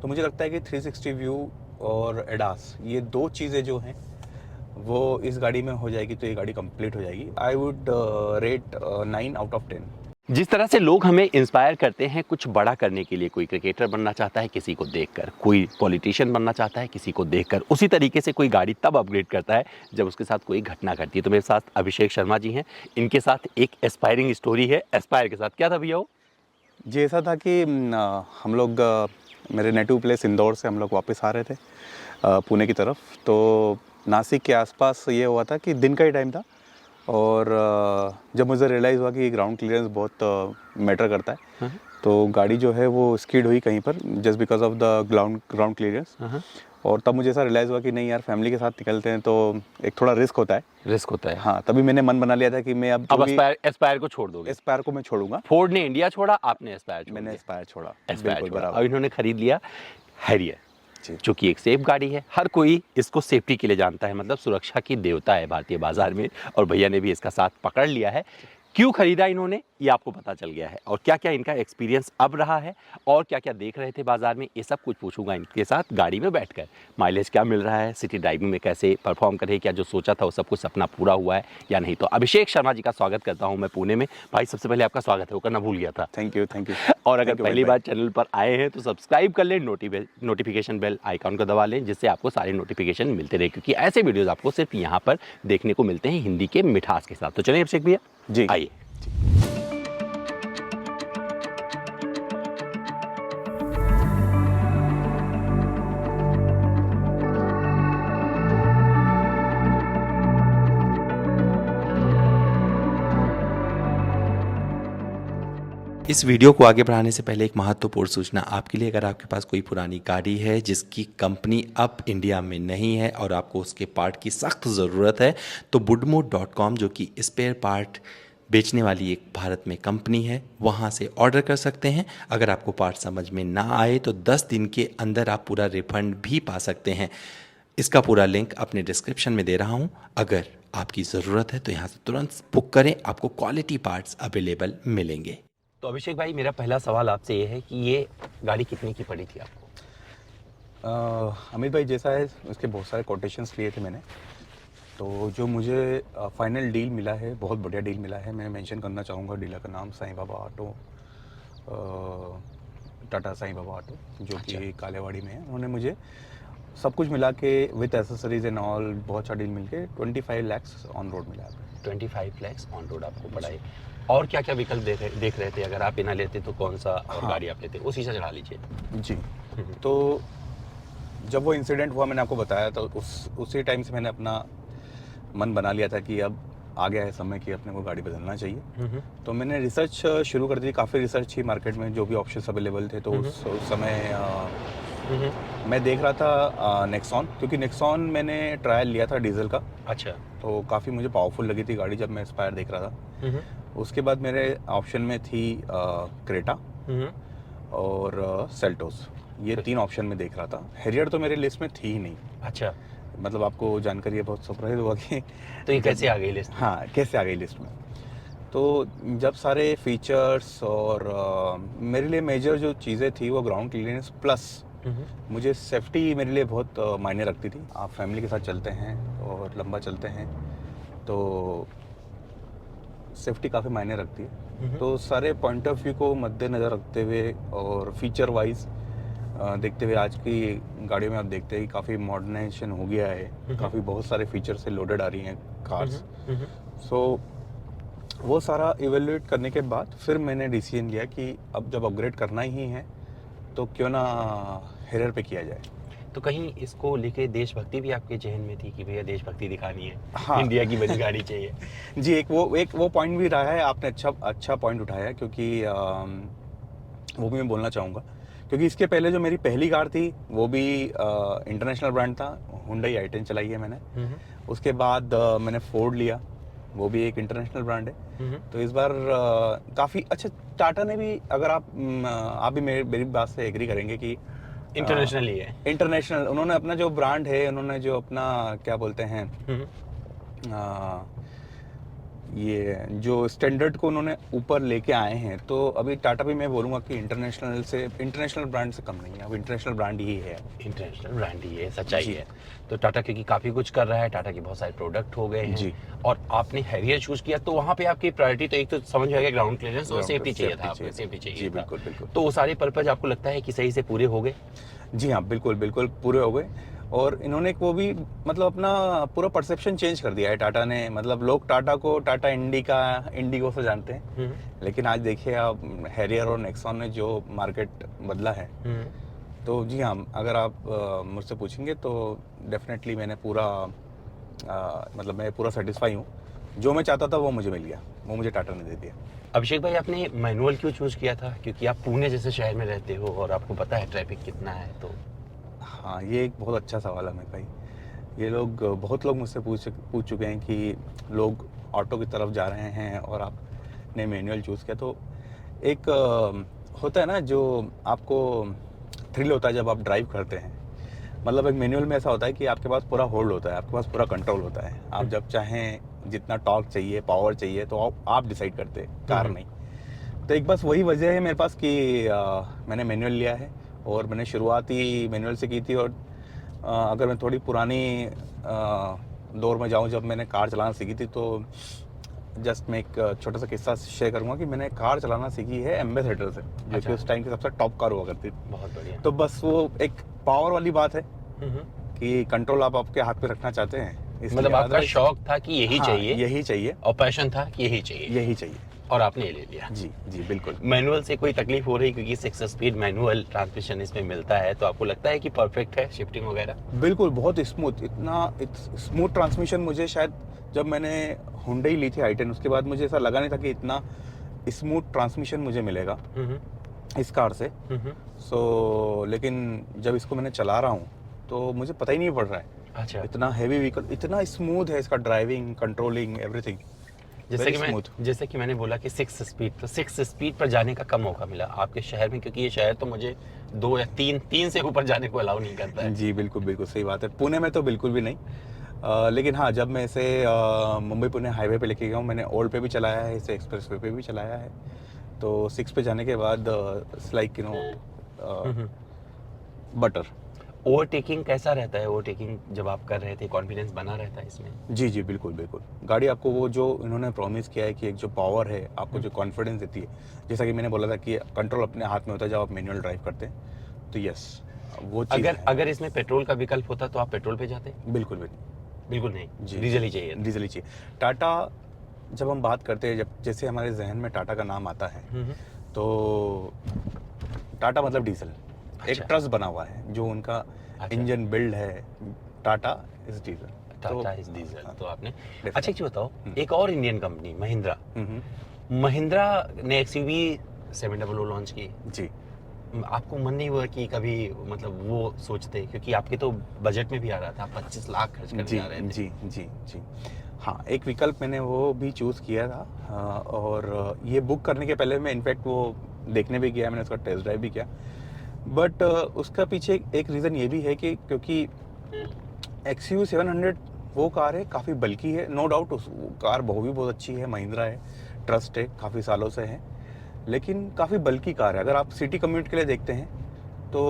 तो मुझे लगता है कि 360 व्यू और एडास, ये दो चीज़ें जो हैं वो इस गाड़ी में हो जाएगी तो ये गाड़ी कंप्लीट हो जाएगी। I would rate 9 out of 10। जिस तरह से लोग हमें इंस्पायर करते हैं कुछ बड़ा करने के लिए, कोई क्रिकेटर बनना चाहता है किसी को देखकर, कोई पॉलिटिशियन बनना चाहता है किसी को देखकर, उसी तरीके से कोई गाड़ी तब अपग्रेड करता है जब उसके साथ कोई घटना घटती है। तो मेरे साथ अभिषेक शर्मा जी हैं, इनके साथ एक एस्पायरिंग स्टोरी है। एस्पायर के साथ क्या था भैया वो? जी ऐसा था कि हम लोग मेरे नेटिव प्लेस इंदौर से हम लोग वापस आ रहे थे पुणे की तरफ। तो नासिक के आसपास ये हुआ था कि दिन का ही टाइम था और जब मुझे रियलाइज़ हुआ कि ग्राउंड क्लियरेंस बहुत मैटर करता है, तो गाड़ी जो है वो स्किड हुई कहीं पर just because of the ground clearance. और तब मुझे ऐसा रियलाइज़ हुआ कि नहीं यार, फैमिली के साथ निकलते हैं तो एक थोड़ा रिस्क होता है। रिस्क होता है। हाँ, तभी मैंने मन बना लिया था कि मैं अब एस्पायर को छोड़ दोगे? एस्पायर को मैं छोड़ूंगा। फोर्ड ने इंडिया छोड़ा, आपने एस्पायर छोड़ मैंने दिया। एस्पायर छोड़ा। एस्पायर बिल्कुल छोड़ा। बराबर। अब इन्होंने खरीद लिया हैरियर, जी। जो कि एक सेफ गाड़ी है। हर कोई इसको सेफ्टी के लिए जानता है, मतलब सुरक्षा की देवता है भारतीय बाजार में, और भैया ने भी इसका साथ पकड़ लिया है। क्यों खरीदा इन्होंने ये आपको पता चल गया है, और क्या क्या इनका एक्सपीरियंस अब रहा है, और क्या क्या देख रहे थे बाजार में, ये सब कुछ पूछूंगा इनके साथ गाड़ी में बैठकर। माइलेज क्या मिल रहा है, सिटी ड्राइविंग में कैसे परफॉर्म करे, क्या जो सोचा था वो सब कुछ सपना पूरा हुआ है या नहीं। तो अभिषेक शर्मा जी का स्वागत करता हूँ मैं पुणे में। भाई सबसे पहले आपका स्वागत है, वो करना भूल गया था। Thank you thank you. और अगर पहली बार चैनल पर आए हैं तो सब्सक्राइब कर लें, नोटिफिकेशन बेल आइकॉन को दबा लें, जिससे आपको सारे नोटिफिकेशन मिलते रहे, क्योंकि ऐसे वीडियोस आपको सिर्फ यहाँ पर देखने को मिलते हैं हिंदी के मिठास के साथ। तो चलिए अभिषेक भैया जी आइए। इस वीडियो को आगे बढ़ाने से पहले एक महत्वपूर्ण सूचना आपके लिए। अगर आपके पास कोई पुरानी गाड़ी है जिसकी कंपनी अब इंडिया में नहीं है और आपको उसके पार्ट की सख्त ज़रूरत है, तो budmo.com, जो कि स्पेयर पार्ट बेचने वाली एक भारत में कंपनी है, वहाँ से ऑर्डर कर सकते हैं। अगर आपको पार्ट समझ में ना आए तो 10 दिन के अंदर आप पूरा रिफंड भी पा सकते हैं। इसका पूरा लिंक अपने डिस्क्रिप्शन में दे रहा हूँ। अगर आपकी ज़रूरत है तो यहाँ से तुरंत बुक करें, आपको क्वालिटी पार्ट्स अवेलेबल मिलेंगे। तो अभिषेक भाई, मेरा पहला सवाल आपसे ये है कि ये गाड़ी कितने की पड़ी थी आपको? अमित भाई, जैसा है उसके बहुत सारे कोटेशंस लिए थे मैंने, तो जो मुझे फाइनल डील मिला है, बहुत बढ़िया डील मिला है। मैं मेंशन करना चाहूँगा डीलर का नाम, साईं बाबा ऑटो, टाटा साईं बाबा ऑटो, जो कि कालेवाड़ी में है। उन्होंने मुझे सब कुछ मिला के विथ एसेसरीज एंड ऑल बहुत अच्छा डील मिल के 25 लाख ऑन रोड मिला है। 25 लाख ऑन रोड आपको पड़ा है। और क्या क्या विकल्प देख रहे थे? अगर आप इना लेते तो कौन सा और गाड़ी आप लेते, उसी से चढ़ा लीजिए जी। तो जब वो इंसिडेंट हुआ, मैंने आपको बताया, तो उसी टाइम से मैंने अपना मन बना लिया था कि अब आ गया है समय कि अपने को गाड़ी बदलना चाहिए। तो मैंने रिसर्च शुरू कर दी। काफ़ी रिसर्च थी मार्केट में, जो भी ऑप्शंस अवेलेबल थे। तो उस समय मैं देख रहा था नेक्सॉन, क्योंकि नेक्सॉन मैंने ट्रायल लिया था डीजल का। अच्छा। तो काफ़ी मुझे पावरफुल लगी थी गाड़ी जब मैं एस्पायर देख रहा था। उसके बाद मेरे ऑप्शन में थी क्रेटा और सेल्टोस, ये 3 ऑप्शन में देख रहा था। हैरियर तो मेरे लिस्ट में थी ही नहीं। अच्छा। मतलब आपको जानकारी है, बहुत सरप्राइज हुआ कि तो ये कैसे आ गई लिस्ट? हाँ, कैसे आ गई लिस्ट में। तो जब सारे फीचर्स और मेरे लिए मेजर जो चीज़ें थी वो ग्राउंड क्लियरेंस प्लस मुझे सेफ्टी मेरे लिए बहुत मायने रखती थी। आप फैमिली के साथ चलते हैं और लंबा चलते हैं तो सेफ्टी काफ़ी मायने रखती है। तो सारे पॉइंट ऑफ व्यू को मद्देनज़र रखते हुए और फीचर वाइज देखते हुए, आज की गाड़ियों में आप देखते हैं कि काफ़ी मॉडर्नाइजेशन हो गया है, काफ़ी बहुत सारे फीचर से लोडेड आ रही हैं कार्स। सो वो सारा इवेल्युएट करने के बाद फिर मैंने डिसीजन लिया कि अब जब अपग्रेड करना ही है तो क्यों ना हैरियर पे किया जाए। तो कहीं इसको लेके देशभक्ति भी आपके जहन में थी कि भैया देशभक्ति दिखानी है? हाँ। इंडिया की बड़ी गाड़ी चाहिए। जी, एक वो पॉइंट भी रहा है। आपने अच्छा पॉइंट उठाया, क्योंकि वो भी मैं बोलना चाहूँगा। क्योंकि इसके पहले जो मेरी पहली कार थी वो भी इंटरनेशनल ब्रांड था, हुंडई i10 चलाई है मैंने। उसके बाद मैंने फोर्ड लिया, वो भी एक इंटरनेशनल ब्रांड है। तो इस बार काफ़ी अच्छा, टाटा ने भी, अगर आप भी मेरी बात से एग्री करेंगे कि इंटरनेशनल ही है। इंटरनेशनल उन्होंने अपना जो ब्रांड है, उन्होंने जो अपना क्या बोलते हैं ये जो स्टैंडर्ड को उन्होंने ऊपर लेके आए हैं, तो अभी टाटा भी मैं बोलूँगा कि इंटरनेशनल ब्रांड से कम नहीं है, अब इंटरनेशनल ब्रांड ही है। इंटरनेशनल ब्रांड ही है, सच्चाई जी। है। तो टाटा क्योंकि काफ़ी कुछ कर रहा है, टाटा के बहुत सारे प्रोडक्ट हो गए हैं जी। और आपने हैरियर चूज़ किया, तो वहाँ पे आपकी प्रायोरिटी तो एक तो समझ में आ गया ग्राउंड क्लियरेंस और Ground सेफ्टी चाहिए safety था आपको, चाहिए था। सेफ्टी चाहिए जी, था। बिल्कुल, बिल्कुल। तो वो सारे पर्पज़ आपको लगता है कि सही से पूरे हो गए? जी हाँ, बिल्कुल, बिल्कुल पूरे हो गए। और इन्होंने एक वो भी मतलब अपना पूरा परसेप्शन चेंज कर दिया है टाटा ने। मतलब लोग टाटा को टाटा इंडिगो से जानते हैं, हुँ, लेकिन आज देखिए आप हैरियर और नेक्सॉन ने जो मार्केट बदला है, हुँ। तो जी हाँ, अगर आप मुझसे पूछेंगे तो डेफ़िनेटली मैंने पूरा मतलब मैं पूरा सैटिस्फाई हूँ। जो मैं चाहता था वो मुझे मिल गया, वो मुझे टाटा ने दे दिया। अभिषेक भाई, आपने मैनुअल क्यों चूज़ किया था? क्योंकि आप पुणे जैसे शहर में रहते हो और आपको पता है ट्रैफिक कितना है, तो हाँ, ये एक बहुत अच्छा सवाल है मेरे भाई। ये लोग बहुत लोग मुझसे पूछ चुके हैं कि लोग ऑटो की तरफ जा रहे हैं और आपने मैनुअल चूज़ किया। तो एक होता है ना जो आपको थ्रिल होता है जब आप ड्राइव करते हैं। मतलब एक मैनुअल में ऐसा होता है कि आपके पास पूरा होल्ड होता है, आपके पास पूरा कंट्रोल होता है। आप जब चाहें जितना टॉर्क चाहिए, पावर चाहिए, तो आप डिसाइड करते हैं, कार नहीं। तो एक बस वही वजह है मेरे पास कि मैंने मैनुअल लिया है और मैंने शुरुआत ही मैनुअल से की थी। और अगर मैं थोड़ी पुरानी दौर में जाऊं, जब मैंने कार चलाना सीखी थी, तो जस्ट मैं एक छोटा सा किस्सा शेयर करूंगा कि मैंने कार चलाना सीखी है एम्बेसडर से, जो अच्छा। कि उस टाइम की सबसे टॉप कार हुआ करती थी। बहुत बढ़िया। तो बस वो एक पावर वाली बात है हुँ, हुँ। कि कंट्रोल आप आपके हाथ पे रखना चाहते हैं, इसलिए मतलब आपका otherwise- शौक था कि यही हाँ, चाहिए यही चाहिए, और पैशन था कि यही चाहिए यही चाहिए। और आपने ये ले लिया। जी जी बिल्कुल। मैनुअल से कोई तकलीफ हो रही, क्योंकि 6 स्पीड मैनुअल ट्रांसमिशन इसमें मिलता है, तो आपको लगता है कि परफेक्ट है शिफ्टिंग वगैरह? बिल्कुल, बहुत स्मूथ, स्मूथ ट्रांसमिशन मुझे शायद जब मैंने हुंडई ली थी i10, उसके बाद मुझे ऐसा लगा नहीं था कि इतना स्मूथ ट्रांसमिशन मुझे मिलेगा हुँ, हुँ। इस कार से। हुँ, हुँ। लेकिन जब इसको मैंने चला रहा हूँ, तो मुझे पता ही नहीं पड़ रहा है। अच्छा। इतना हेवी व्हीकल, इतना स्मूथ है इसका driving, controlling, everything very smooth. जैसे कि मैंने बोला कि 6 स्पीड, तो 6 स्पीड पर जाने का कम मौका मिला आपके शहर में, क्योंकि ये शहर तो मुझे 2 या 3 से ऊपर जाने को अलाउ नहीं करता है। जी, बिल्कुल, बिल्कुल सही बात है। पुणे में तो बिल्कुल भी नहीं। लेकिन हाँ, जब मैं इसे मुंबई पुणे हाईवे पे लेके गया हूँ, मैंने ओल्ड पे भी चलाया है, इसे एक्सप्रेसवे पे भी चलाया है। तो 6 पे जाने के बाद it's like hmm, hmm. Butter. Overtaking कैसा रहता है? ओवरटेकिंग जब आप कर रहे थे, कॉन्फिडेंस बना रहता है इसमें? जी, जी, बिल्कुल, बिल्कुल। गाड़ी आपको वो जो इन्होंने प्रॉमिस किया है कि एक जो पावर है, आपको जो कॉन्फिडेंस देती है, जैसा कि मैंने बोला था कि कंट्रोल अपने हाथ में होता है जब आप मैनुअल ड्राइव करते हैं, तो यस, वो चीज़ है। अगर इसमें पेट्रोल का विकल्प होता तो आप पेट्रोल पे जाते? बिल्कुल भी नहीं। बिल्कुल नहीं, जी। डीजल ही चाहिए था। डीजल ही चाहिए। टाटा, जब हम बात करते हैं, जब जैसे हमारे ज़हन में टाटा का नाम आता है, हुँ, हुँ। तो टाटा मतलब डीजल। एक अच्छा। ट्रस्ट बना हुआ है, जो उनका अच्छा। इंजन बिल्ड है, Tata is diesel. Tata is diesel. हाँ, तो आपने definitely। अच्छा, एक चीज़ बताओ, एक और इंडियन कंपनी महिंद्रा, हुँ, हुँ। महिंद्रा ने एक्सयूवी 700 लॉन्च की। जी। आपको मन नहीं हुआ कि कभी मतलब वो सोचते, क्योंकि आपके तो बजट में भी आ रहा था, 25 लाख खर्च करने जी, जा रहे थे। जी, जी, जी। हाँ, एक विकल्प मैंने वो भी चूज़ किया था। और ये बुक करने के पहले मैं इनफैक्ट वो देखने भी गया, मैंने उसका टेस्ट ड्राइव भी किया। बट उसका पीछे एक रीज़न ये भी है कि क्योंकि XUV 700 वो कार है, काफ़ी बल्की है, नो डाउट। उस वो कार वो भी बहुत अच्छी है, महिंद्रा है, ट्रस्ट है, काफ़ी सालों से है। लेकिन काफ़ी बल्की कार है। अगर आप सिटी कम्यूट के लिए देखते हैं, तो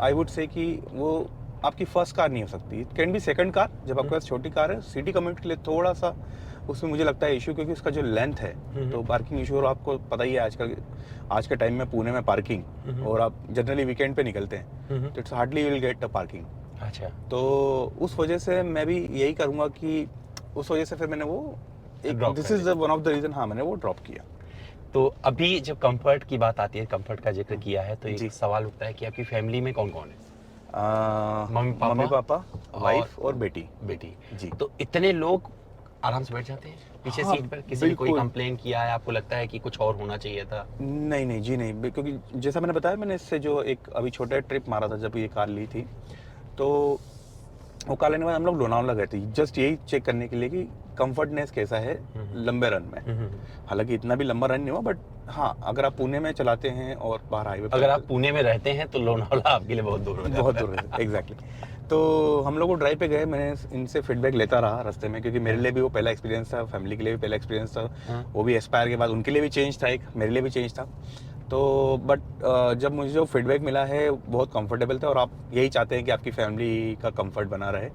आई वुड से कि वो आपकी फर्स्ट कार नहीं हो सकती। It can be second car, जब आपके पास छोटी कार है। सिटी कम्यूट के लिए थोड़ा-सा उसमें मुझे लगता है इश्यू, क्योंकि उसका जो लेंथ है, तो पार्किंग इश्यू। और आपको पता ही है आज के टाइम में पुणे में पार्किंग, और आप जनरली वीकेंड पे निकलते हैं, तो it's hardly you will get a parking. अच्छा। तो उस वजह से मैं भी यही करूँगा कि उस वजह से फिर मैंने वो Drop दिस कर is one of the reason, हाँ, मैंने वो ड्रॉप किया। तो अभी जब कंफर्ट की बात आती है, कंफर्ट का जिक्र किया है, तो जी। एक सवाल उठता है कि आपकी फैमिली में कौन-कौन है? मम्मी मम्मी पापा, वाइफ और बेटी। बेटी। जी। तो इतने लोग आराम से बैठ जाते हैं पीछे हाँ, सीट पर? किसी ने कोई बिल्कुल। कंप्लेन किया है, आपको लगता है कि कुछ और होना चाहिए था? नहीं, नहीं, जी नहीं। क्योंकि जैसा मैंने बताया, मैंने इससे जो एक अभी छोटा ट्रिप मारा था जब ये कार ली थी, तो वो कार लेने के बाद हम लोग लोनावला गए थे, जस्ट यही चेक करने के लिए कि कंफर्टनेस कैसा है लंबे रन में। हालांकि इतना भी लंबा रन नहीं हुआ, बट हाँ, अगर आप पुणे में चलाते हैं और बाहर हाईवे अगर आप पुणे में रहते हैं तो लोनावला आपके लिए बहुत दूर हो जाता बहुत है। दूर है, एग्जैक्टली। तो हम लोग वो ड्राइव पे गए, मैंने इनसे फीडबैक लेता रहा रास्ते में, क्योंकि मेरे लिए भी वो पहला एक्सपीरियंस था, फैमिली के लिए भी पहला एक्सपीरियंस था। हाँ। वो भी एस्पायर के बाद उनके लिए भी चेंज था, एक मेरे लिए भी चेंज था। तो बट जब मुझे जो फीडबैक मिला है बहुत कंफर्टेबल था, और आप यही चाहते हैं कि आपकी फैमिली का कंफर्ट बना रहे,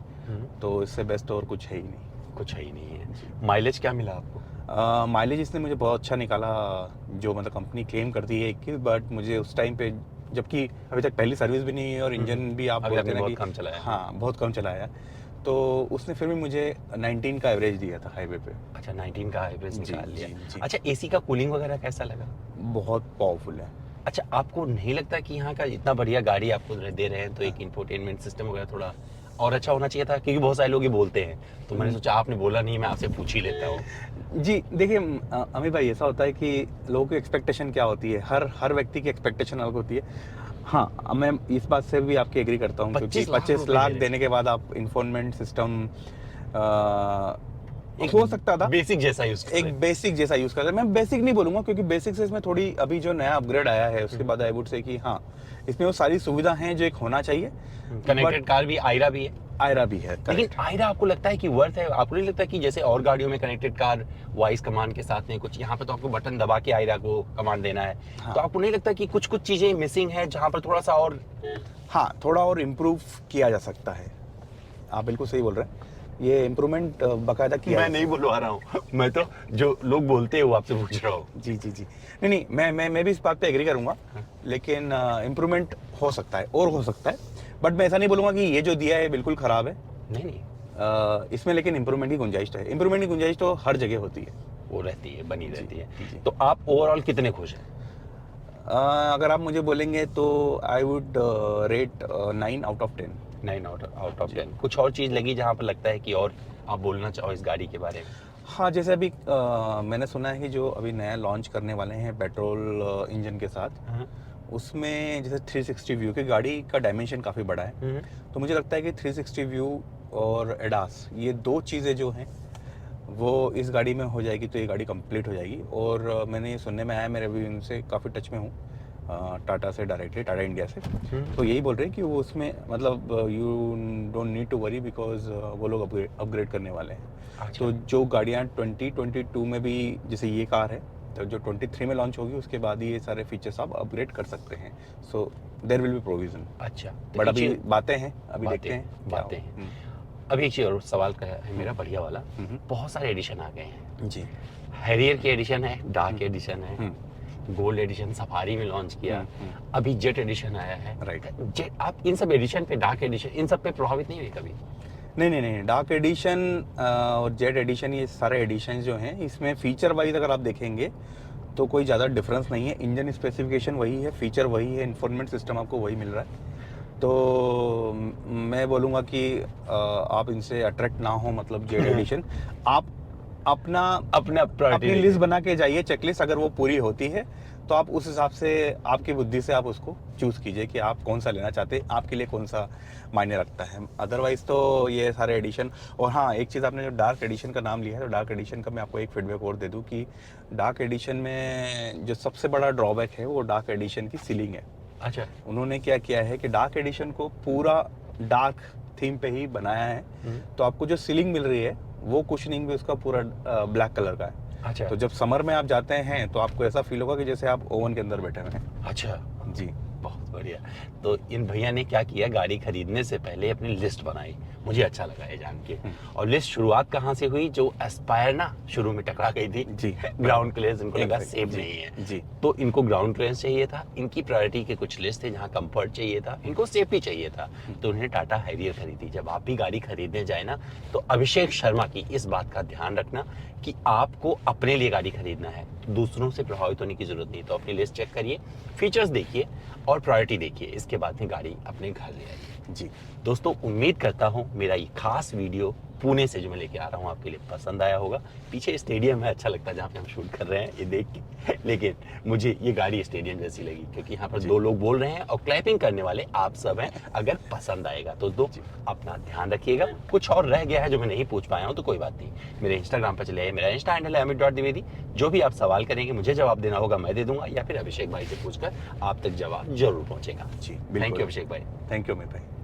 तो इससे बेस्ट और कुछ है ही नहीं। कुछ है ही नहीं है। माइलेज क्या मिला आपको? माइलेज इसने मुझे बहुत अच्छा निकाला, जो मतलब कंपनी क्लेम करती है 21, बट मुझे उस टाइम पे, जबकि अभी तक पहली सर्विस भी नहीं है और इंजन भी आप अभी बोलते आपने हैं ना बहुत कि कम चलाया। हाँ बहुत कम चलाया है, तो उसने फिर भी मुझे 19 का एवरेज दिया था हाईवे पे। अच्छा, 19 का एवरेज जी, निकाल लिया। जी, जी। अच्छा, एसी का कूलिंग वगैरह कैसा लगा? बहुत पावरफुल है। अच्छा, आपको नहीं लगता कि यहाँ का इतना बढ़िया गाड़ी आपको दे रहे हैं तो एक इंफोटेनमेंट सिस्टम वगैरह थोड़ा और अच्छा होना चाहिए था? क्योंकि बहुत सारे लोग ये बोलते हैं, तो मैंने सोचा आपने बोला नहीं, मैं आपसे पूछ ही लेता हूँ। जी देखिए, अमित भाई, ऐसा होता है कि लोगों की एक्सपेक्टेशन क्या होती है, हर व्यक्ति की एक्सपेक्टेशन अलग होती है। हाँ, मैं इस बात से भी आपकी एग्री करता हूँ, क्योंकि 25 लाख 25 रुपए लाख दे रहे देने के बाद आप इंफोनमेंट सिस्टम हो सकता था बेसिक जैसा यूज कर रहे एक हैं। बेसिक जैसा यूज करते हैं। मैं बेसिक नहीं बोलूंगा, क्योंकि बेसिक से इसमें थोड़ी अभी जो नया अपग्रेड आया है उसके बाद आई वुड से कि हाँ, इसमें वो सारी सुविधा हैं जो एक होना चाहिए। कनेक्टेड कार भी, आयरा भी है। आयरा भी है, लेकिन correct। आयरा आपको लगता है कि वर्थ है? आपको नहीं लगता कि जैसे और गाड़ियों में कनेक्टेड कार वॉइस कमांड के साथ में कुछ, यहाँ पे तो आपको बटन दबा के आयरा को कमांड देना है। हाँ। तो आपको नहीं लगता कि कुछ कुछ चीजें मिसिंग है जहाँ पर थोड़ा सा और? हाँ, थोड़ा और इम्प्रूव किया जा सकता है। आप बिल्कुल सही बोल रहे हैं, ये इम्प्रूवमेंट बाकायदा किया मैं जा नहीं बुलवा रहा हूँ, मैं तो जो लोग बोलते हैं वो आपसे पूछ रहा हूँ। जी जी जी। नहीं, मैं भी इस बात पे एग्री करूंगा, लेकिन इम्प्रूवमेंट हो सकता है और हो सकता है। बट मैं ऐसा नहीं बोलूंगा कि ये जो दिया है बिल्कुल खराब है। नहीं, इसमें लेकिन इम्प्रूवमेंट की गुंजाइश है। इम्प्रूवमेंट की गुंजाइश तो हर जगह होती है। वो रहती है, बनी रहती जी। है। तो आप ओवरऑल कितने खुश हैं? अगर आप मुझे बोलेंगे तो I would rate 9 out of 10। 9 out of 10। कुछ और चीज लगी जहाँ पर लगता है कि और आप बोलना चाहो इस गाड़ी के बारे में? हाँ, जैसे अभी मैंने सुना है कि जो अभी नया लॉन्च करने वाले हैं पेट्रोल इंजन के साथ, उसमें जैसे 360 व्यू की गाड़ी का डायमेंशन काफ़ी बड़ा है। तो मुझे लगता है कि 360 व्यू और एडास, ये दो चीज़ें जो हैं वो इस गाड़ी में हो जाएगी तो ये गाड़ी कंप्लीट हो जाएगी। और मैंने ये सुनने में आया, मेरे अभी उनसे काफ़ी टच में हूँ, टाटा से डायरेक्टली, टाटा इंडिया से, तो यही बोल रहे हैं कि वो उसमें मतलब you don't need to worry, because वो लोग अपग्रेड करने वाले हैं। अच्छा। तो जो गाड़ियाँ 2022 में भी, जैसे ये कार है, तो जो 23 में लॉन्च होगी उसके बाद ही ये सारे फीचर्स आप अपग्रेड कर सकते हैं। So there will be provision. अच्छा, बट अभी बातें हैं, अभी देखते हैं क्या बातें हो। हैं। अभी एक चीज और सवाल का है मेरा बढ़िया वाला, बहुत सारे एडिशन आ गए हैं। जी। हैरियर की एडिशन है, डार्क एडिशन है, गोल्ड एडिशन सफारी में लॉन्च किया, अभी जेट एडिशन आया है। राइट। जेट, आप इन सब एडिशन पे, डार्क एडिशन, इन सब पे प्रभावित नहीं हुए कभी? नहीं, डार्क एडिशन और जेट एडिशन, ये सारे एडिशन जो हैं, इसमें फीचर वाइज अगर आप देखेंगे तो कोई ज़्यादा डिफरेंस नहीं है। इंजन स्पेसिफिकेशन वही है, फीचर वही है, इंफॉर्मेंट सिस्टम आपको वही मिल रहा है। तो मैं बोलूँगा कि आप इनसे अट्रैक्ट ना हो, मतलब जेट एडिशन आप अपनी लिस्ट बना के जाइए, चेकलिस्ट, अगर वो पूरी होती है तो आप उस हिसाब से, आपकी बुद्धि से आप उसको चूज़ कीजिए कि आप कौन सा लेना चाहते हैं, आपके लिए कौन सा मायने रखता है। अदरवाइज तो ये सारे एडिशन। और हाँ, एक चीज़, आपने जो डार्क एडिशन का नाम लिया है, तो डार्क एडिशन का मैं आपको एक फीडबैक और दे दूँ कि डार्क एडिशन में जो सबसे बड़ा ड्रॉबैक है वो डार्क एडिशन की सीलिंग है। अच्छा। उन्होंने क्या किया है कि डार्क एडिशन को पूरा डार्क थीम पे ही बनाया है, तो आपको जो सीलिंग मिल रही है वो कुशनिंग भी उसका पूरा ब्लैक कलर का है। अच्छा। तो जब समर में आप जाते हैं तो आपको ऐसा फील होगा कि जैसे आप ओवन के अंदर बैठे हुए हैं। अच्छा, जी। बहुत बढ़िया। तो इन भैया ने क्या किया, गाड़ी खरीदने से पहले अपनी लिस्ट बनाई। मुझे अच्छा लगा ये जान के। और लिस्ट शुरुआत कहाँ से हुई? जो एस्पायर ना शुरू में टकरा गई थी जी। ग्राउंड क्लियरेंस, इनको लगा Exactly, सेफ जी, नहीं है जी। तो इनको ग्राउंड क्लियरेंस चाहिए था। इनकी प्रायोरिटी के कुछ लिस्ट थे जहाँ कंफर्ट चाहिए था, इनको सेफ्टी चाहिए था, तो उन्हें टाटा हैरियर खरीदी। जब आप भी गाड़ी खरीदने जाए ना, तो अभिषेक शर्मा की इस बात का ध्यान रखना कि आपको अपने लिए गाड़ी खरीदना है, दूसरों से प्रभावित होने की जरूरत नहीं। तो अपनी लिस्ट चेक करिए, फीचर्स देखिए और प्रायोरिटी देखिए, इसके बाद में गाड़ी अपने घर ले आइए। जी। दोस्तों, उम्मीद करता हूं मेरा ये खास वीडियो पुणे से जो मैं लेके आ रहा हूं आपके लिए पसंद आया होगा। पीछे स्टेडियम है, अच्छा लगता है जहाँ पे हम शूट कर रहे हैं ये देख के, लेकिन मुझे ये गाड़ी स्टेडियम जैसी लगी क्योंकि यहाँ पर दो लोग बोल रहे हैं और क्लैपिंग करने वाले आप सब हैं। अगर पसंद आएगा तो दोस्तों अपना ध्यान रखिएगा। कुछ और रह गया है जो मैं नहीं पूछ पाया हूँ तो कोई बात नहीं, मेरे इंस्टाग्राम पर चले आइए, मेरा इंस्टा हैंडल है amit.dwivedi। जो भी आप सवाल करेंगे मुझे जवाब देना होगा, मैं दे दूंगा, या फिर अभिषेक भाई से पूछकर आप तक जवाब जरूर पहुंचेगा। जी थैंक बिल्कुल। यू अभिषेक भाई। थैंक यू अमित भाई।